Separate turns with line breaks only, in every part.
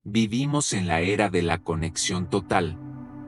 Vivimos en la era de la conexión total,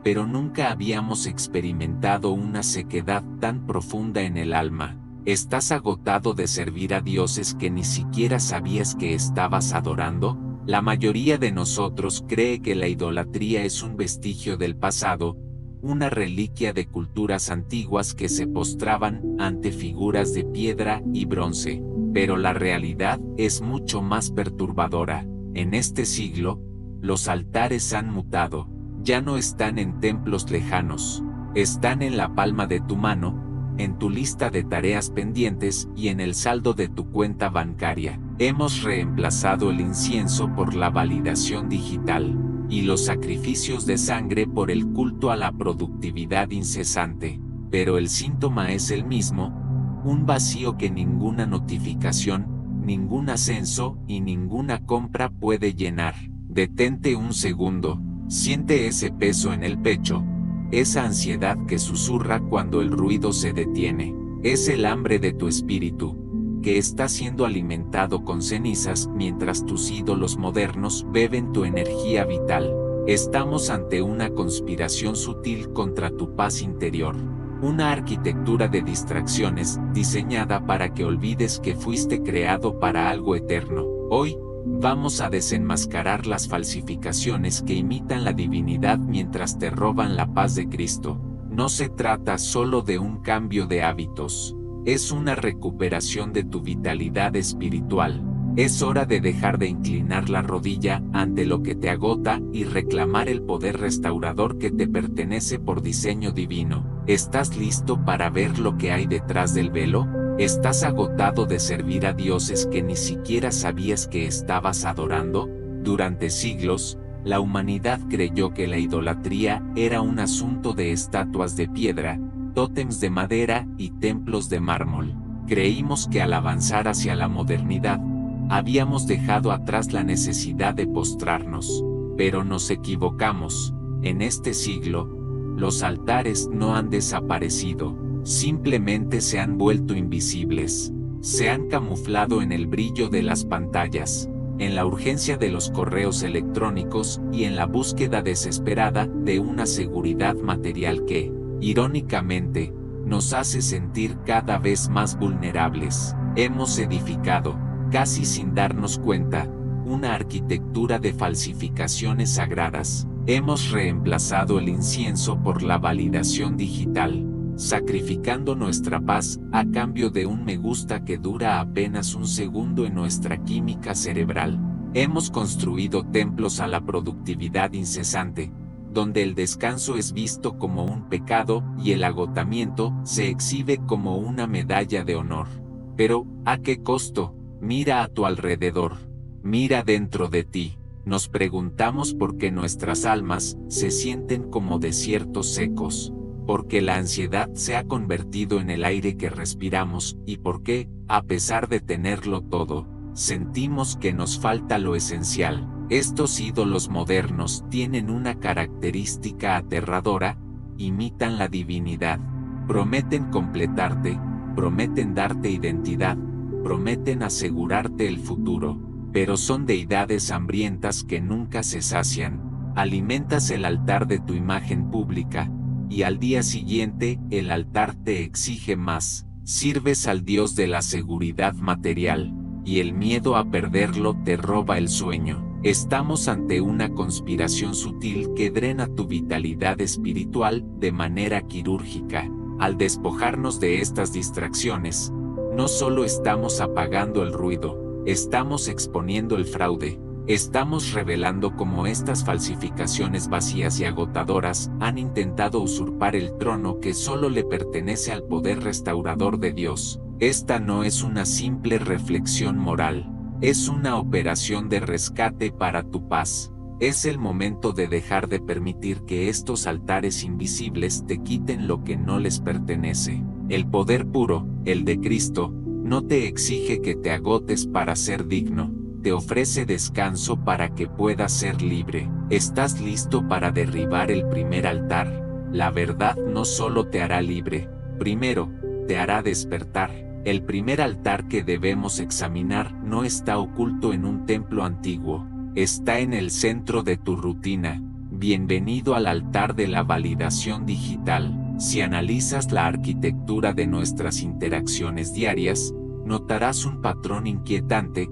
pero nunca habíamos experimentado una sequedad tan profunda en el alma. ¿Estás agotado de servir a dioses que ni siquiera sabías que estabas adorando? La mayoría de nosotros cree que la idolatría es un vestigio del pasado, una reliquia de culturas antiguas que se postraban ante figuras de piedra y bronce. Pero la realidad es mucho más perturbadora. En este siglo, los altares han mutado. Ya no están en templos lejanos, están en la palma de tu mano, en tu lista de tareas pendientes y en el saldo de tu cuenta bancaria. Hemos reemplazado el incienso por la validación digital, y los sacrificios de sangre por el culto a la productividad incesante. Pero el síntoma es el mismo, un vacío que ninguna notificación, ningún ascenso y ninguna compra puede llenar. Detente un segundo. Siente ese peso en el pecho, esa ansiedad que susurra cuando el ruido se detiene. Es el hambre de tu espíritu, que está siendo alimentado con cenizas mientras tus ídolos modernos beben tu energía vital. Estamos ante una conspiración sutil contra tu paz interior. Una arquitectura de distracciones diseñada para que olvides que fuiste creado para algo eterno. Hoy, vamos a desenmascarar las falsificaciones que imitan la divinidad mientras te roban la paz de Cristo. No se trata solo de un cambio de hábitos, es una recuperación de tu vitalidad espiritual. Es hora de dejar de inclinar la rodilla ante lo que te agota y reclamar el poder restaurador que te pertenece por diseño divino. ¿Estás listo para ver lo que hay detrás del velo? ¿Estás agotado de servir a dioses que ni siquiera sabías que estabas adorando? Durante siglos, la humanidad creyó que la idolatría era un asunto de estatuas de piedra, tótems de madera y templos de mármol. Creímos que al avanzar hacia la modernidad, habíamos dejado atrás la necesidad de postrarnos. Pero nos equivocamos. En este siglo, los altares no han desaparecido. Simplemente se han vuelto invisibles. Se han camuflado en el brillo de las pantallas, en la urgencia de los correos electrónicos y en la búsqueda desesperada de una seguridad material que, irónicamente, nos hace sentir cada vez más vulnerables. Hemos edificado, casi sin darnos cuenta, una arquitectura de falsificaciones sagradas. Hemos reemplazado el incienso por la validación digital, sacrificando nuestra paz a cambio de un me gusta que dura apenas un segundo en nuestra química cerebral. Hemos construido templos a la productividad incesante, donde el descanso es visto como un pecado y el agotamiento se exhibe como una medalla de honor. Pero, ¿a qué costo? Mira a tu alrededor. Mira dentro de ti. Nos preguntamos por qué nuestras almas se sienten como desiertos secos. Porque la ansiedad se ha convertido en el aire que respiramos y porque, a pesar de tenerlo todo, sentimos que nos falta lo esencial. Estos ídolos modernos tienen una característica aterradora: imitan la divinidad. Prometen completarte, prometen darte identidad, prometen asegurarte el futuro, pero son deidades hambrientas que nunca se sacian. Alimentas el altar de tu imagen pública, y al día siguiente el altar te exige más. Sirves al Dios de la seguridad material, y el miedo a perderlo te roba el sueño. Estamos ante una conspiración sutil que drena tu vitalidad espiritual de manera quirúrgica. Al despojarnos de estas distracciones, no solo estamos apagando el ruido, estamos exponiendo el fraude. Estamos revelando cómo estas falsificaciones vacías y agotadoras han intentado usurpar el trono que solo le pertenece al poder restaurador de Dios. Esta no es una simple reflexión moral, es una operación de rescate para tu paz. Es el momento de dejar de permitir que estos altares invisibles te quiten lo que no les pertenece. El poder puro, el de Cristo, no te exige que te agotes para ser digno. Te ofrece descanso para que puedas ser libre. ¿Estás listo para derribar el primer altar? La verdad no solo te hará libre, primero, te hará despertar. El primer altar que debemos examinar no está oculto en un templo antiguo, está en el centro de tu rutina. Bienvenido al altar de la validación digital. Si analizas la arquitectura de nuestras interacciones diarias, notarás un patrón inquietante.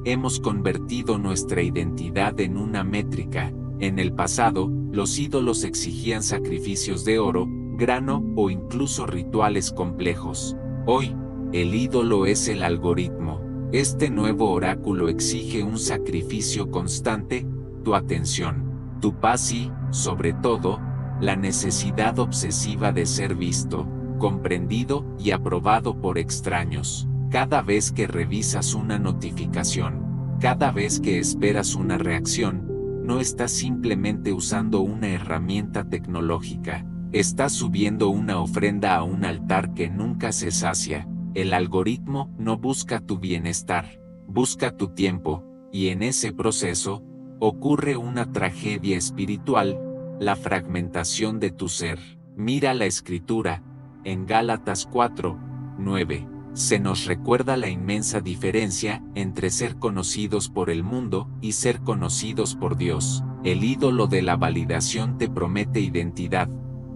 Hemos convertido nuestra identidad en una métrica. En el pasado, los ídolos exigían sacrificios de oro, grano o incluso rituales complejos. Hoy, el ídolo es el algoritmo. Este nuevo oráculo exige un sacrificio constante, tu atención, tu paz y, sobre todo, la necesidad obsesiva de ser visto, comprendido y aprobado por extraños. Cada vez que revisas una notificación, cada vez que esperas una reacción, no estás simplemente usando una herramienta tecnológica, estás subiendo una ofrenda a un altar que nunca se sacia. El algoritmo no busca tu bienestar, busca tu tiempo, y en ese proceso, ocurre una tragedia espiritual, la fragmentación de tu ser. Mira la escritura, en Gálatas 4:9. Se nos recuerda la inmensa diferencia entre ser conocidos por el mundo y ser conocidos por Dios. El ídolo de la validación te promete identidad,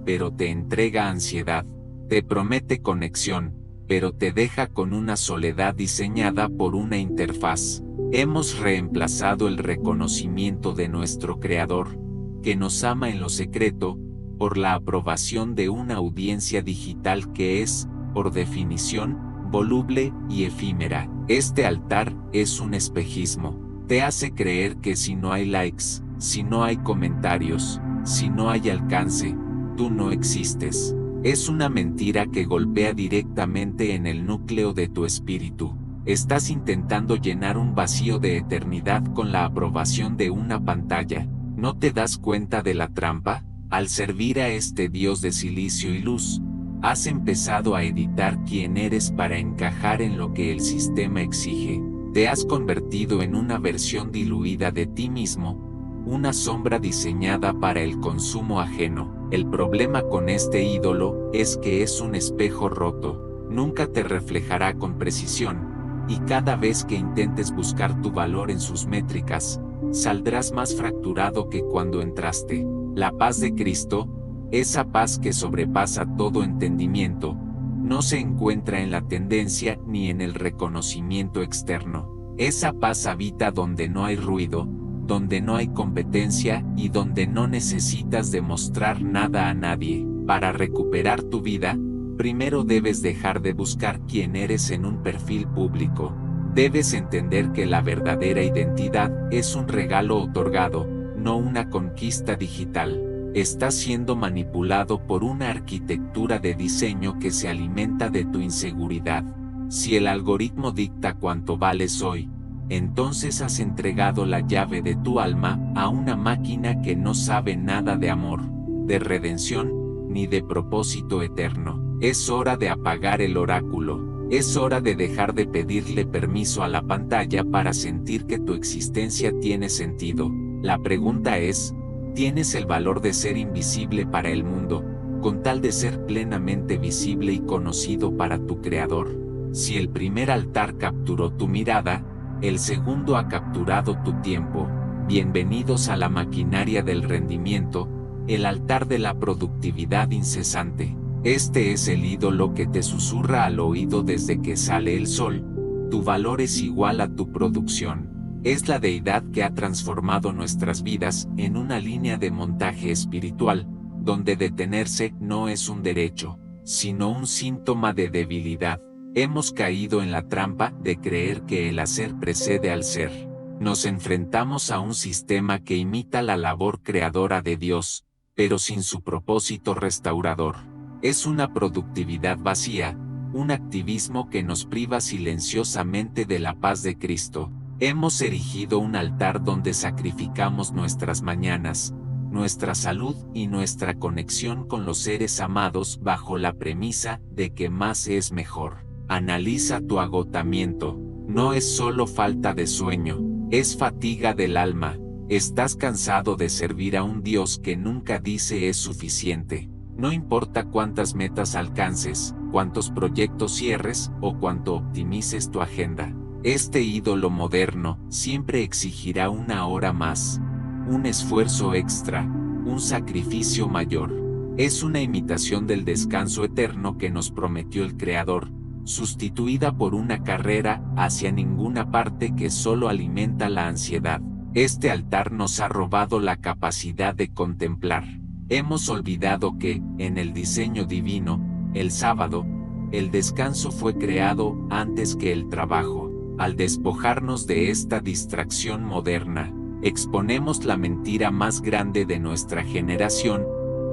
pero te entrega ansiedad. Te promete conexión, pero te deja con una soledad diseñada por una interfaz. Hemos reemplazado el reconocimiento de nuestro Creador, que nos ama en lo secreto, por la aprobación de una audiencia digital que es, por definición, voluble y efímera. Este altar es un espejismo. Te hace creer que si no hay likes, si no hay comentarios, si no hay alcance, tú no existes. Es una mentira que golpea directamente en el núcleo de tu espíritu. Estás intentando llenar un vacío de eternidad con la aprobación de una pantalla. ¿No te das cuenta de la trampa? Al servir a este Dios de silicio y luz, has empezado a editar quién eres para encajar en lo que el sistema exige. Te has convertido en una versión diluida de ti mismo, una sombra diseñada para el consumo ajeno. El problema con este ídolo es que es un espejo roto. Nunca te reflejará con precisión, y cada vez que intentes buscar tu valor en sus métricas, saldrás más fracturado que cuando entraste. La paz de Cristo, esa paz que sobrepasa todo entendimiento, no se encuentra en la tendencia ni en el reconocimiento externo. Esa paz habita donde no hay ruido, donde no hay competencia y donde no necesitas demostrar nada a nadie. Para recuperar tu vida, primero debes dejar de buscar quién eres en un perfil público. Debes entender que la verdadera identidad es un regalo otorgado, no una conquista digital. Estás siendo manipulado por una arquitectura de diseño que se alimenta de tu inseguridad. Si el algoritmo dicta cuánto vales hoy, entonces has entregado la llave de tu alma a una máquina que no sabe nada de amor, de redención, ni de propósito eterno. Es hora de apagar el oráculo. Es hora de dejar de pedirle permiso a la pantalla para sentir que tu existencia tiene sentido. La pregunta es, ¿tienes el valor de ser invisible para el mundo, con tal de ser plenamente visible y conocido para tu Creador? Si el primer altar capturó tu mirada, el segundo ha capturado tu tiempo. Bienvenidos a la maquinaria del rendimiento, el altar de la productividad incesante. Este es el ídolo que te susurra al oído desde que sale el sol. Tu valor es igual a tu producción. Es la deidad que ha transformado nuestras vidas en una línea de montaje espiritual, donde detenerse no es un derecho, sino un síntoma de debilidad. Hemos caído en la trampa de creer que el hacer precede al ser. Nos enfrentamos a un sistema que imita la labor creadora de Dios, pero sin su propósito restaurador. Es una productividad vacía, un activismo que nos priva silenciosamente de la paz de Cristo. Hemos erigido un altar donde sacrificamos nuestras mañanas, nuestra salud y nuestra conexión con los seres amados bajo la premisa de que más es mejor. Analiza tu agotamiento. No es solo falta de sueño, es fatiga del alma. Estás cansado de servir a un Dios que nunca dice es suficiente. No importa cuántas metas alcances, cuántos proyectos cierres o cuánto optimices tu agenda. Este ídolo moderno siempre exigirá una hora más, un esfuerzo extra, un sacrificio mayor. Es una imitación del descanso eterno que nos prometió el Creador, sustituida por una carrera hacia ninguna parte que solo alimenta la ansiedad. Este altar nos ha robado la capacidad de contemplar. Hemos olvidado que, en el diseño divino, el sábado, el descanso fue creado antes que el trabajo. Al despojarnos de esta distracción moderna, exponemos la mentira más grande de nuestra generación,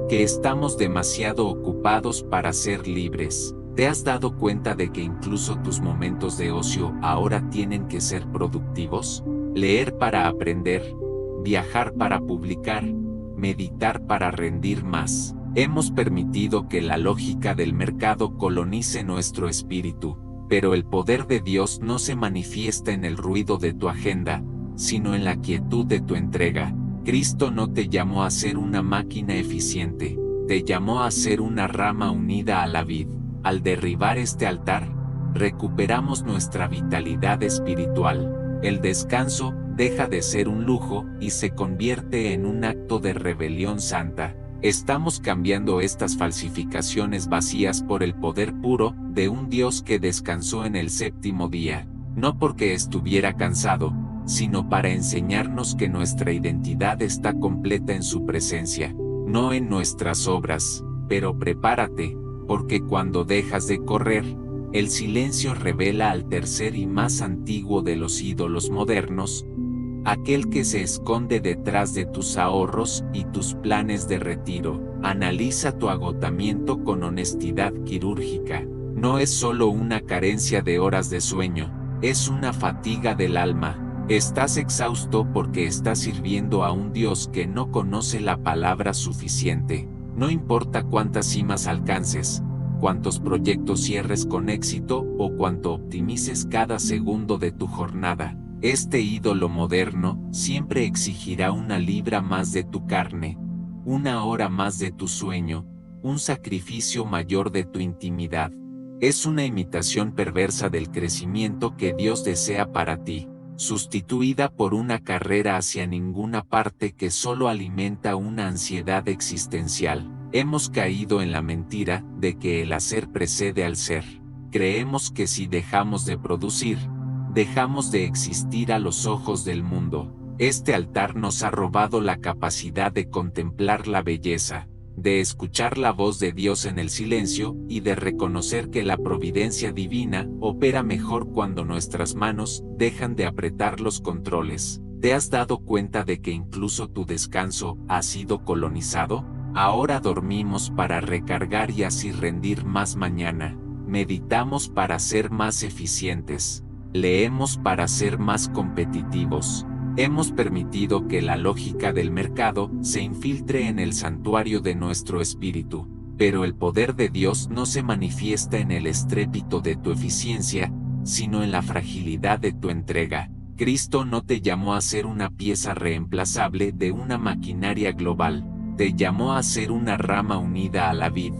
que estamos demasiado ocupados para ser libres. ¿Te has dado cuenta de que incluso tus momentos de ocio ahora tienen que ser productivos? Leer para aprender, viajar para publicar, meditar para rendir más. Hemos permitido que la lógica del mercado colonice nuestro espíritu, pero el poder de Dios no se manifiesta en el ruido de tu agenda, sino en la quietud de tu entrega. Cristo no te llamó a ser una máquina eficiente, te llamó a ser una rama unida a la vid. Al derribar este altar, recuperamos nuestra vitalidad espiritual. El descanso deja de ser un lujo y se convierte en un acto de rebelión santa. Estamos cambiando estas falsificaciones vacías por el poder puro de un Dios que descansó en el séptimo día, no porque estuviera cansado, sino para enseñarnos que nuestra identidad está completa en su presencia, no en nuestras obras. Pero prepárate, porque cuando dejas de correr, el silencio revela al tercer y más antiguo de los ídolos modernos, aquel que se esconde detrás de tus ahorros y tus planes de retiro. Analiza tu agotamiento con honestidad quirúrgica. No es solo una carencia de horas de sueño, es una fatiga del alma. Estás exhausto porque estás sirviendo a un Dios que no conoce la palabra suficiente. No importa cuántas cimas alcances, cuántos proyectos cierres con éxito o cuánto optimices cada segundo de tu jornada. Este ídolo moderno siempre exigirá una libra más de tu carne, una hora más de tu sueño, un sacrificio mayor de tu intimidad. Es una imitación perversa del crecimiento que Dios desea para ti, sustituida por una carrera hacia ninguna parte que solo alimenta una ansiedad existencial. Hemos caído en la mentira de que el hacer precede al ser. Creemos que si dejamos de producir, dejamos de existir a los ojos del mundo. Este altar nos ha robado la capacidad de contemplar la belleza, de escuchar la voz de Dios en el silencio y de reconocer que la providencia divina opera mejor cuando nuestras manos dejan de apretar los controles. ¿Te has dado cuenta de que incluso tu descanso ha sido colonizado? Ahora dormimos para recargar y así rendir más mañana. Meditamos para ser más eficientes. Leemos para ser más competitivos. Hemos permitido que la lógica del mercado se infiltre en el santuario de nuestro espíritu, pero el poder de Dios no se manifiesta en el estrépito de tu eficiencia, sino en la fragilidad de tu entrega. Cristo no te llamó a ser una pieza reemplazable de una maquinaria global, te llamó a ser una rama unida a la vid,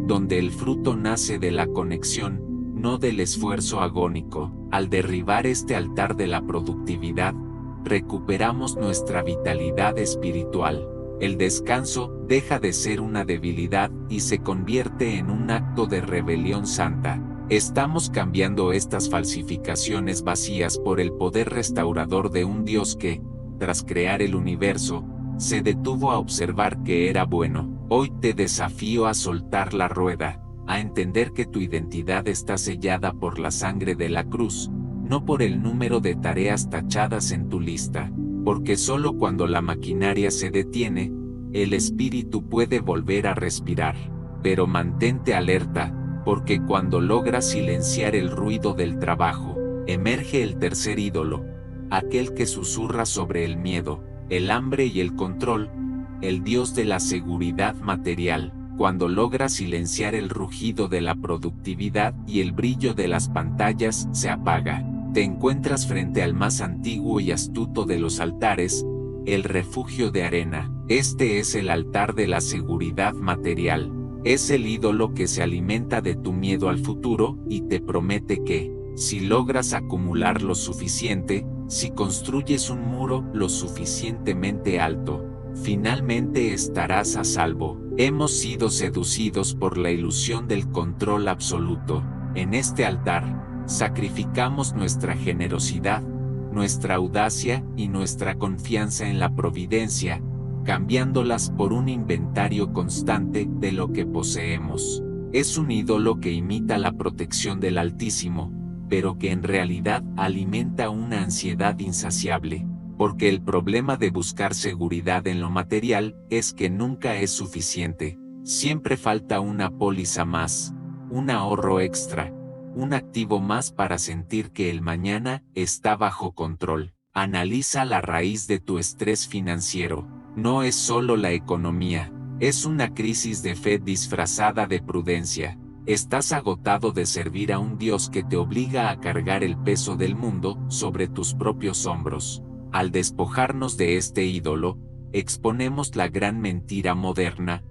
donde el fruto nace de la conexión, no del esfuerzo agónico. Al derribar este altar de la productividad, recuperamos nuestra vitalidad espiritual. El descanso deja de ser una debilidad y se convierte en un acto de rebelión santa. Estamos cambiando estas falsificaciones vacías por el poder restaurador de un Dios que, tras crear el universo, se detuvo a observar que era bueno. Hoy te desafío a soltar la rueda, a entender que tu identidad está sellada por la sangre de la cruz, no por el número de tareas tachadas en tu lista, porque solo cuando la maquinaria se detiene, el espíritu puede volver a respirar. Pero mantente alerta, porque cuando logras silenciar el ruido del trabajo, emerge el tercer ídolo, aquel que susurra sobre el miedo, el hambre y el control, el Dios de la seguridad material. Cuando logras silenciar el rugido de la productividad y el brillo de las pantallas se apaga, te encuentras frente al más antiguo y astuto de los altares, el refugio de arena. Este es el altar de la seguridad material. Es el ídolo que se alimenta de tu miedo al futuro y te promete que, Si logras acumular lo suficiente, si construyes un muro lo suficientemente alto, finalmente estarás a salvo. Hemos sido seducidos por la ilusión del control absoluto. En este altar, sacrificamos nuestra generosidad, nuestra audacia y nuestra confianza en la providencia, cambiándolas por un inventario constante de lo que poseemos. Es un ídolo que imita la protección del Altísimo, pero que en realidad alimenta una ansiedad insaciable, porque el problema de buscar seguridad en lo material es que nunca es suficiente. Siempre falta una póliza más, un ahorro extra, un activo más para sentir que el mañana está bajo control. Analiza la raíz de tu estrés financiero. No es solo la economía, es una crisis de fe disfrazada de prudencia. Estás agotado de servir a un Dios que te obliga a cargar el peso del mundo sobre tus propios hombros. Al despojarnos de este ídolo, exponemos la gran mentira moderna,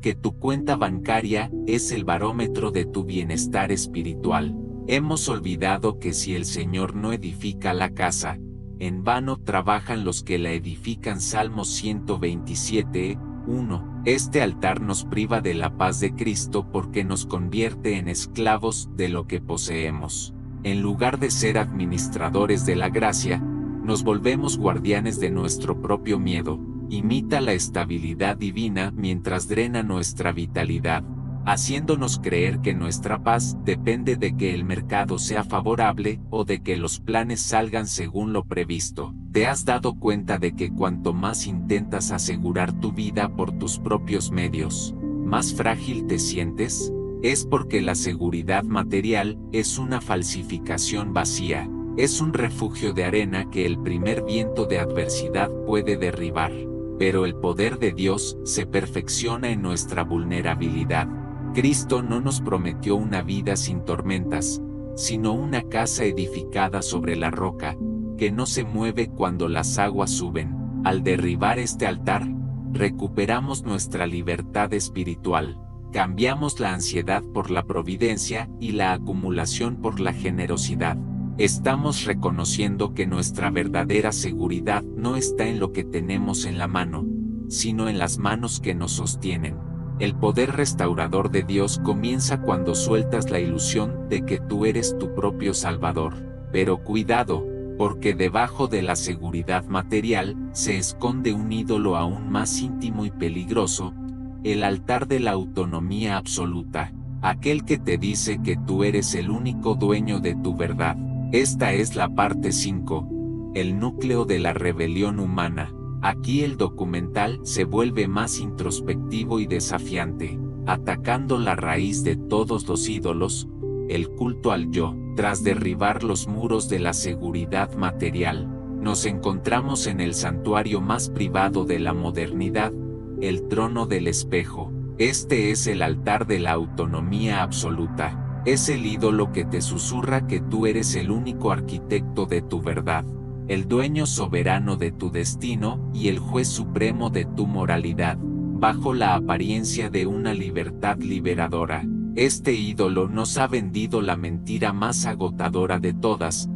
que tu cuenta bancaria es el barómetro de tu bienestar espiritual. Hemos olvidado que si el Señor no edifica la casa, en vano trabajan los que la edifican. Salmo 127, 1. Este altar nos priva de la paz de Cristo porque nos convierte en esclavos de lo que poseemos. En lugar de ser administradores de la gracia, nos volvemos guardianes de nuestro propio miedo. Imita la estabilidad divina mientras drena nuestra vitalidad, haciéndonos creer que nuestra paz depende de que el mercado sea favorable o de que los planes salgan según lo previsto. ¿Te has dado cuenta de que cuanto más intentas asegurar tu vida por tus propios medios, más frágil te sientes? Es porque la seguridad material es una falsificación vacía, es un refugio de arena que el primer viento de adversidad puede derribar. Pero el poder de Dios se perfecciona en nuestra vulnerabilidad. Cristo no nos prometió una vida sin tormentas, sino una casa edificada sobre la roca, que no se mueve cuando las aguas suben. Al derribar este altar, recuperamos nuestra libertad espiritual, cambiamos la ansiedad por la providencia y la acumulación por la generosidad. Estamos reconociendo que nuestra verdadera seguridad no está en lo que tenemos en la mano, sino en las manos que nos sostienen. El poder restaurador de Dios comienza cuando sueltas la ilusión de que tú eres tu propio Salvador. Pero cuidado, porque debajo de la seguridad material se esconde un ídolo aún más íntimo y peligroso, el altar de la autonomía absoluta, aquel que te dice que tú eres el único dueño de tu verdad. Esta es la parte 5, el núcleo de la rebelión humana. Aquí el documental se vuelve más introspectivo y desafiante, atacando la raíz de todos los ídolos, el culto al yo. Tras derribar los muros de la seguridad material, nos encontramos en el santuario más privado de la modernidad, el trono del espejo. Este es el altar de la autonomía absoluta. Es el ídolo que te susurra que tú eres el único arquitecto de tu verdad, el dueño soberano de tu destino y el juez supremo de tu moralidad, bajo la apariencia de una libertad liberadora. Este ídolo nos ha vendido la mentira más agotadora de todas,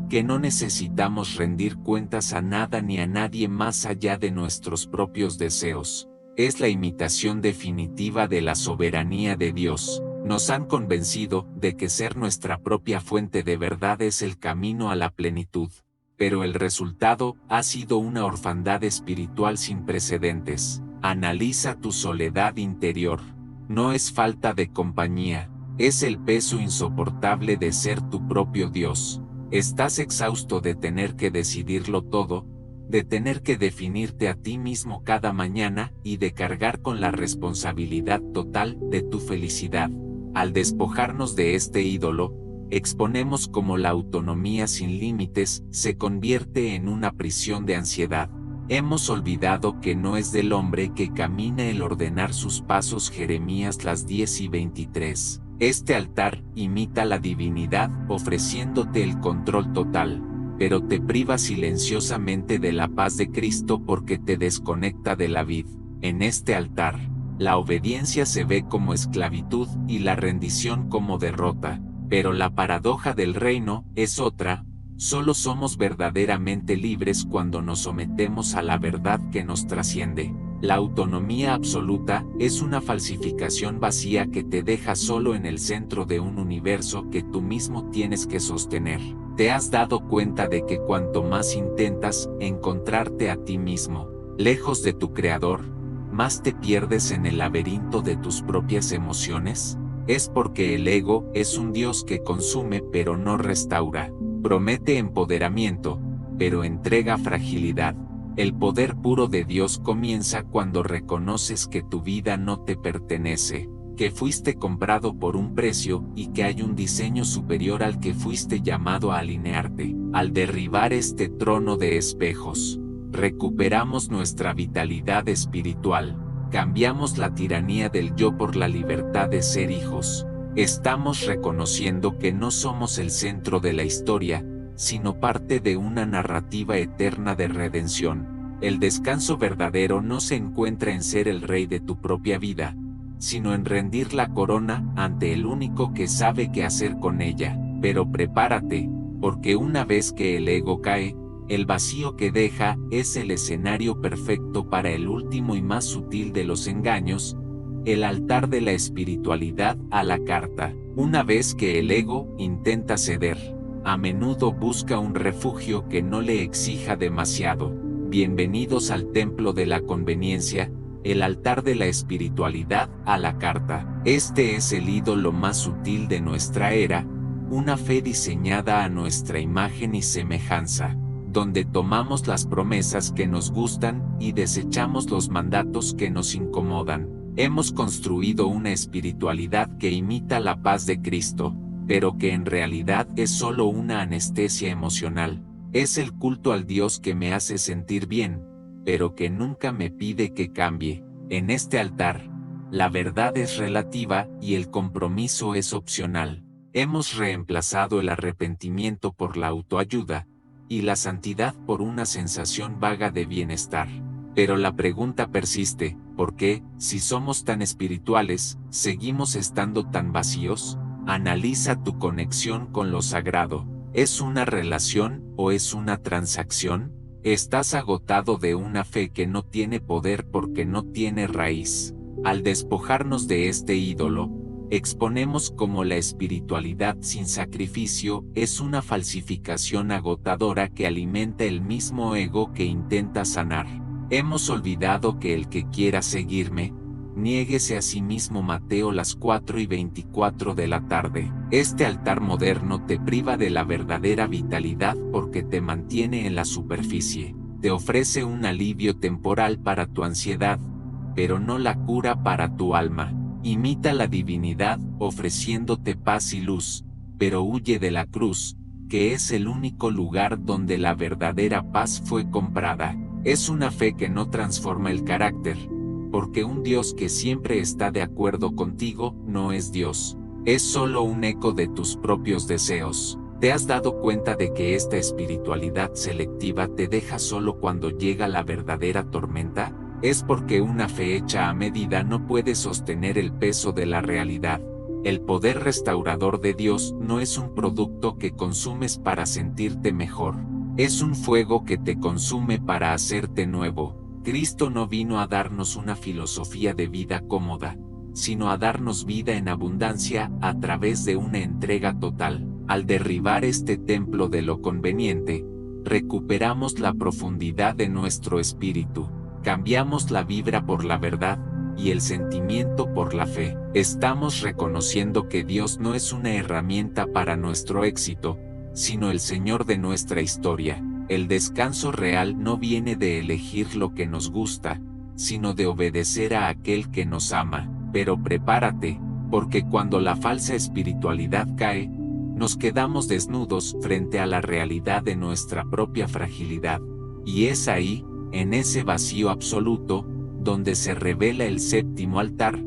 que no necesitamos rendir cuentas a nada ni a nadie más allá de nuestros propios deseos. Es la imitación definitiva de la soberanía de Dios. Nos han convencido de que ser nuestra propia fuente de verdad es el camino a la plenitud, pero el resultado ha sido una orfandad espiritual sin precedentes. Analiza tu soledad interior. No es falta de compañía, es el peso insoportable de ser tu propio Dios. Estás exhausto de tener que decidirlo todo, de tener que definirte a ti mismo cada mañana y de cargar con la responsabilidad total de tu felicidad. Al despojarnos de este ídolo, exponemos cómo la autonomía sin límites se convierte en una prisión de ansiedad. Hemos olvidado que no es del hombre que camina el ordenar sus pasos. Jeremías 10:23. Este altar imita la divinidad ofreciéndote el control total, pero te priva silenciosamente de la paz de Cristo porque te desconecta de la vid. En este altar, la obediencia se ve como esclavitud y la rendición como derrota. Pero la paradoja del reino es otra: solo somos verdaderamente libres cuando nos sometemos a la verdad que nos trasciende. La autonomía absoluta es una falsificación vacía que te deja solo en el centro de un universo que tú mismo tienes que sostener. ¿Te has dado cuenta de que cuanto más intentas encontrarte a ti mismo, lejos de tu creador, más te pierdes en el laberinto de tus propias emociones? Es porque el ego es un Dios que consume pero no restaura. Promete empoderamiento, pero entrega fragilidad. El poder puro de Dios comienza cuando reconoces que tu vida no te pertenece, que fuiste comprado por un precio y que hay un diseño superior al que fuiste llamado a alinearte. Al derribar este trono de espejos, recuperamos nuestra vitalidad espiritual. Cambiamos la tiranía del yo por la libertad de ser hijos. Estamos reconociendo que no somos el centro de la historia, sino parte de una narrativa eterna de redención. El descanso verdadero no se encuentra en ser el rey de tu propia vida, sino en rendir la corona ante el único que sabe qué hacer con ella. Pero prepárate, porque una vez que el ego cae, el vacío que deja es el escenario perfecto para el último y más sutil de los engaños, el altar de la espiritualidad a la carta. Una vez que el ego intenta ceder, a menudo busca un refugio que no le exija demasiado. Bienvenidos al templo de la conveniencia, el altar de la espiritualidad a la carta. Este es el ídolo más sutil de nuestra era, una fe diseñada a nuestra imagen y semejanza, donde tomamos las promesas que nos gustan y desechamos los mandatos que nos incomodan. Hemos construido una espiritualidad que imita la paz de Cristo, pero que en realidad es solo una anestesia emocional. Es el culto al Dios que me hace sentir bien, pero que nunca me pide que cambie. En este altar, la verdad es relativa y el compromiso es opcional. Hemos reemplazado el arrepentimiento por la autoayuda, y la santidad por una sensación vaga de bienestar. Pero la pregunta persiste: ¿por qué, si somos tan espirituales, seguimos estando tan vacíos? Analiza tu conexión con lo sagrado. ¿Es una relación o es una transacción? Estás agotado de una fe que no tiene poder porque no tiene raíz. Al despojarnos de este ídolo, exponemos cómo la espiritualidad sin sacrificio es una falsificación agotadora que alimenta el mismo ego que intenta sanar. Hemos olvidado que el que quiera seguirme, niéguese a sí mismo. Mateo las 4:24 de la tarde. Este altar moderno te priva de la verdadera vitalidad porque te mantiene en la superficie. Te ofrece un alivio temporal para tu ansiedad, pero no la cura para tu alma. Imita la divinidad ofreciéndote paz y luz, pero huye de la cruz, que es el único lugar donde la verdadera paz fue comprada. Es una fe que no transforma el carácter, porque un Dios que siempre está de acuerdo contigo no es Dios, es solo un eco de tus propios deseos. ¿Te has dado cuenta de que esta espiritualidad selectiva te deja solo cuando llega la verdadera tormenta? Es porque una fe hecha a medida no puede sostener el peso de la realidad. El poder restaurador de Dios no es un producto que consumes para sentirte mejor, es un fuego que te consume para hacerte nuevo. Cristo no vino a darnos una filosofía de vida cómoda, sino a darnos vida en abundancia a través de una entrega total. Al derribar este templo de lo conveniente, recuperamos la profundidad de nuestro espíritu, cambiamos la vibra por la verdad, y el sentimiento por la fe. Estamos reconociendo que Dios no es una herramienta para nuestro éxito, sino el Señor de nuestra historia. El descanso real no viene de elegir lo que nos gusta, sino de obedecer a aquel que nos ama. Pero prepárate, porque cuando la falsa espiritualidad cae, nos quedamos desnudos frente a la realidad de nuestra propia fragilidad. Y es ahí, en ese vacío absoluto, donde se revela el séptimo altar,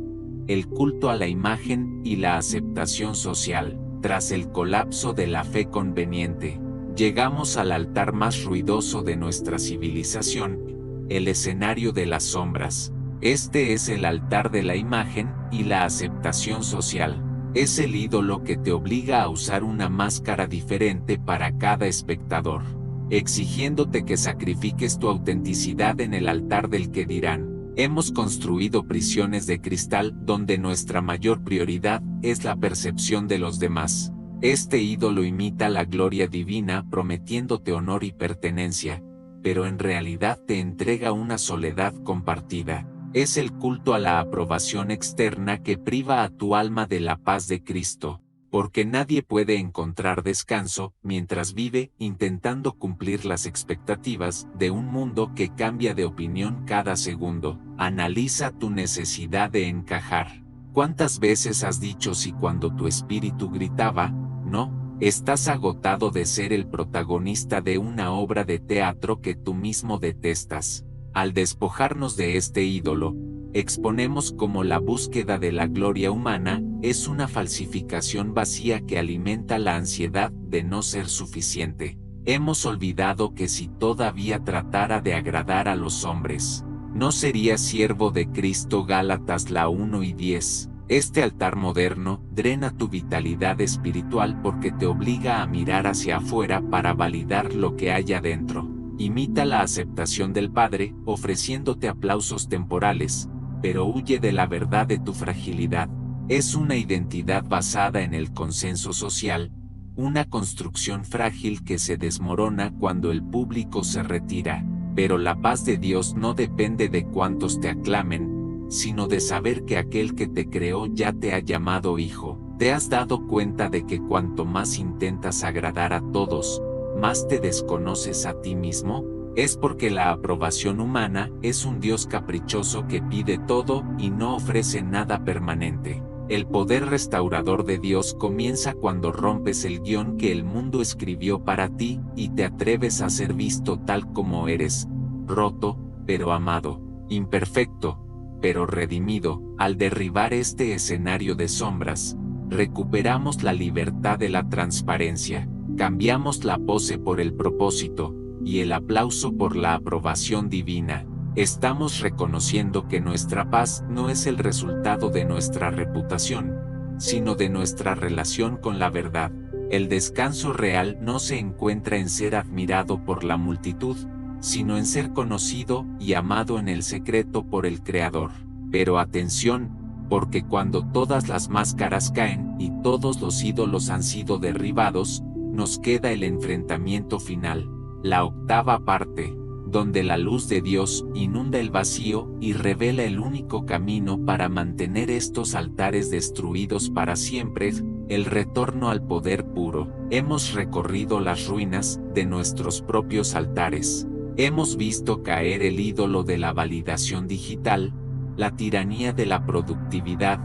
el culto a la imagen y la aceptación social. Tras el colapso de la fe conveniente, llegamos al altar más ruidoso de nuestra civilización, el escenario de las sombras. Este es el altar de la imagen y la aceptación social. Es el ídolo que te obliga a usar una máscara diferente para cada espectador, exigiéndote que sacrifiques tu autenticidad en el altar del que dirán. Hemos construido prisiones de cristal donde nuestra mayor prioridad es la percepción de los demás. Este ídolo imita la gloria divina prometiéndote honor y pertenencia, pero en realidad te entrega una soledad compartida. Es el culto a la aprobación externa que priva a tu alma de la paz de Cristo, porque nadie puede encontrar descanso mientras vive intentando cumplir las expectativas de un mundo que cambia de opinión cada segundo. Analiza tu necesidad de encajar. ¿Cuántas veces has dicho sí cuando tu espíritu gritaba, no? Estás agotado de ser el protagonista de una obra de teatro que tú mismo detestas. Al despojarnos de este ídolo, exponemos cómo la búsqueda de la gloria humana es una falsificación vacía que alimenta la ansiedad de no ser suficiente. Hemos olvidado que si todavía tratara de agradar a los hombres, no sería siervo de Cristo. Gálatas 1:10. Este altar moderno drena tu vitalidad espiritual porque te obliga a mirar hacia afuera para validar lo que hay adentro. Imita la aceptación del Padre, ofreciéndote aplausos temporales, pero huye de la verdad de tu fragilidad. Es una identidad basada en el consenso social, una construcción frágil que se desmorona cuando el público se retira. Pero la paz de Dios no depende de cuántos te aclamen, sino de saber que aquel que te creó ya te ha llamado hijo. ¿Te has dado cuenta de que cuanto más intentas agradar a todos, más te desconoces a ti mismo? Es porque la aprobación humana es un Dios caprichoso que pide todo y no ofrece nada permanente. El poder restaurador de Dios comienza cuando rompes el guión que el mundo escribió para ti y te atreves a ser visto tal como eres, roto, pero amado, imperfecto, pero redimido. Al derribar este escenario de sombras, recuperamos la libertad de la transparencia, cambiamos la pose por el propósito, y el aplauso por la aprobación divina. Estamos reconociendo que nuestra paz no es el resultado de nuestra reputación, sino de nuestra relación con la verdad. El descanso real no se encuentra en ser admirado por la multitud, sino en ser conocido y amado en el secreto por el Creador. Pero atención, porque cuando todas las máscaras caen y todos los ídolos han sido derribados, nos queda el enfrentamiento final, la octava parte, donde la luz de Dios inunda el vacío y revela el único camino para mantener estos altares destruidos para siempre, el retorno al poder puro. Hemos recorrido las ruinas de nuestros propios altares. Hemos visto caer el ídolo de la validación digital, la tiranía de la productividad,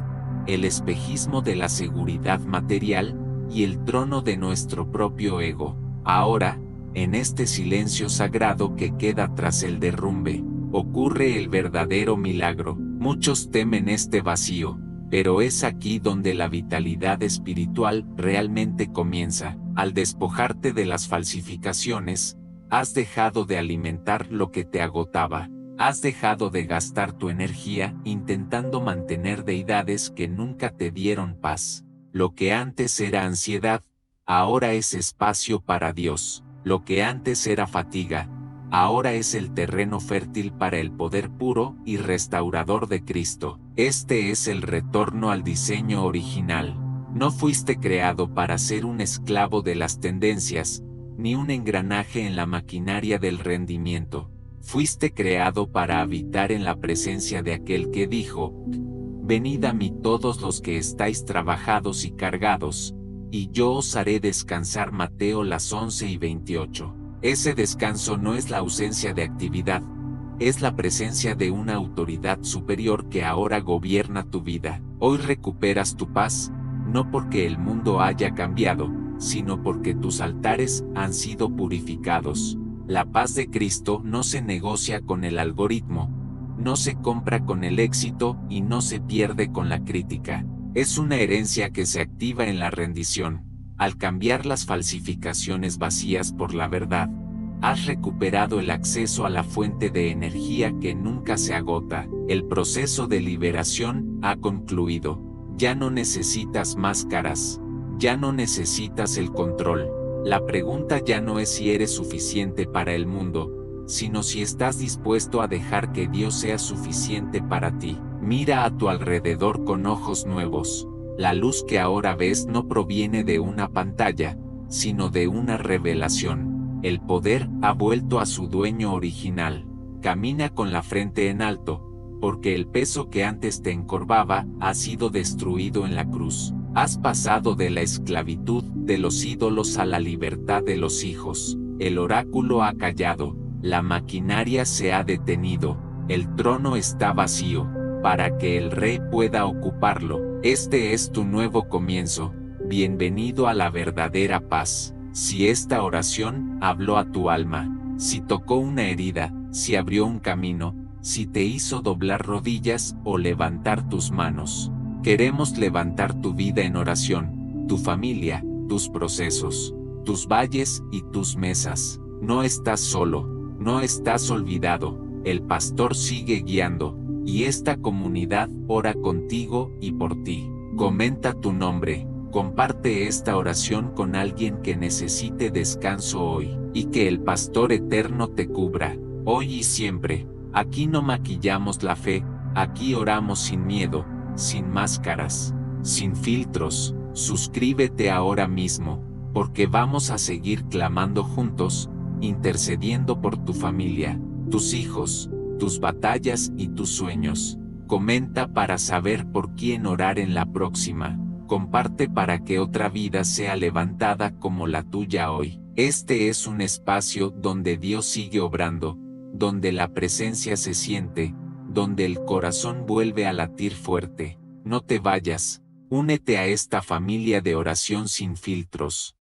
el espejismo de la seguridad material y el trono de nuestro propio ego. Ahora, en este silencio sagrado que queda tras el derrumbe, ocurre el verdadero milagro. Muchos temen este vacío, pero es aquí donde la vitalidad espiritual realmente comienza. Al despojarte de las falsificaciones, has dejado de alimentar lo que te agotaba. Has dejado de gastar tu energía intentando mantener deidades que nunca te dieron paz. Lo que antes era ansiedad, ahora es espacio para Dios. Lo que antes era fatiga, ahora es el terreno fértil para el poder puro y restaurador de Cristo. Este es el retorno al diseño original. No fuiste creado para ser un esclavo de las tendencias, ni un engranaje en la maquinaria del rendimiento. Fuiste creado para habitar en la presencia de aquel que dijo: «Venid a mí todos los que estáis trabajados y cargados, y yo os haré descansar». Mateo 11:28. Ese descanso no es la ausencia de actividad, es la presencia de una autoridad superior que ahora gobierna tu vida. Hoy recuperas tu paz, no porque el mundo haya cambiado, sino porque tus altares han sido purificados. La paz de Cristo no se negocia con el algoritmo, no se compra con el éxito y no se pierde con la crítica. Es una herencia que se activa en la rendición. Al cambiar las falsificaciones vacías por la verdad, has recuperado el acceso a la fuente de energía que nunca se agota. El proceso de liberación ha concluido. Ya no necesitas máscaras. Ya no necesitas el control. La pregunta ya no es si eres suficiente para el mundo, sino si estás dispuesto a dejar que Dios sea suficiente para ti. Mira a tu alrededor con ojos nuevos. La luz que ahora ves no proviene de una pantalla, sino de una revelación. El poder ha vuelto a su dueño original. Camina con la frente en alto, porque el peso que antes te encorvaba ha sido destruido en la cruz. Has pasado de la esclavitud de los ídolos a la libertad de los hijos. El oráculo ha callado, la maquinaria se ha detenido, el trono está vacío, para que el rey pueda ocuparlo. Este es tu nuevo comienzo. Bienvenido a la verdadera paz. Si esta oración habló a tu alma, si tocó una herida, si abrió un camino, si te hizo doblar rodillas o levantar tus manos. Queremos levantar tu vida en oración, tu familia, tus procesos, tus valles y tus mesas. No estás solo, no estás olvidado, el pastor sigue guiando, y esta comunidad ora contigo y por ti. Comenta tu nombre, comparte esta oración con alguien que necesite descanso hoy, y que el pastor eterno te cubra, hoy y siempre. Aquí no maquillamos la fe, aquí oramos sin miedo, sin máscaras, sin filtros. Suscríbete ahora mismo, porque vamos a seguir clamando juntos, intercediendo por tu familia, tus hijos, tus batallas y tus sueños. Comenta para saber por quién orar en la próxima. Comparte para que otra vida sea levantada como la tuya hoy. Este es un espacio donde Dios sigue obrando, donde la presencia se siente, donde el corazón vuelve a latir fuerte. No te vayas, únete a esta familia de oración sin filtros.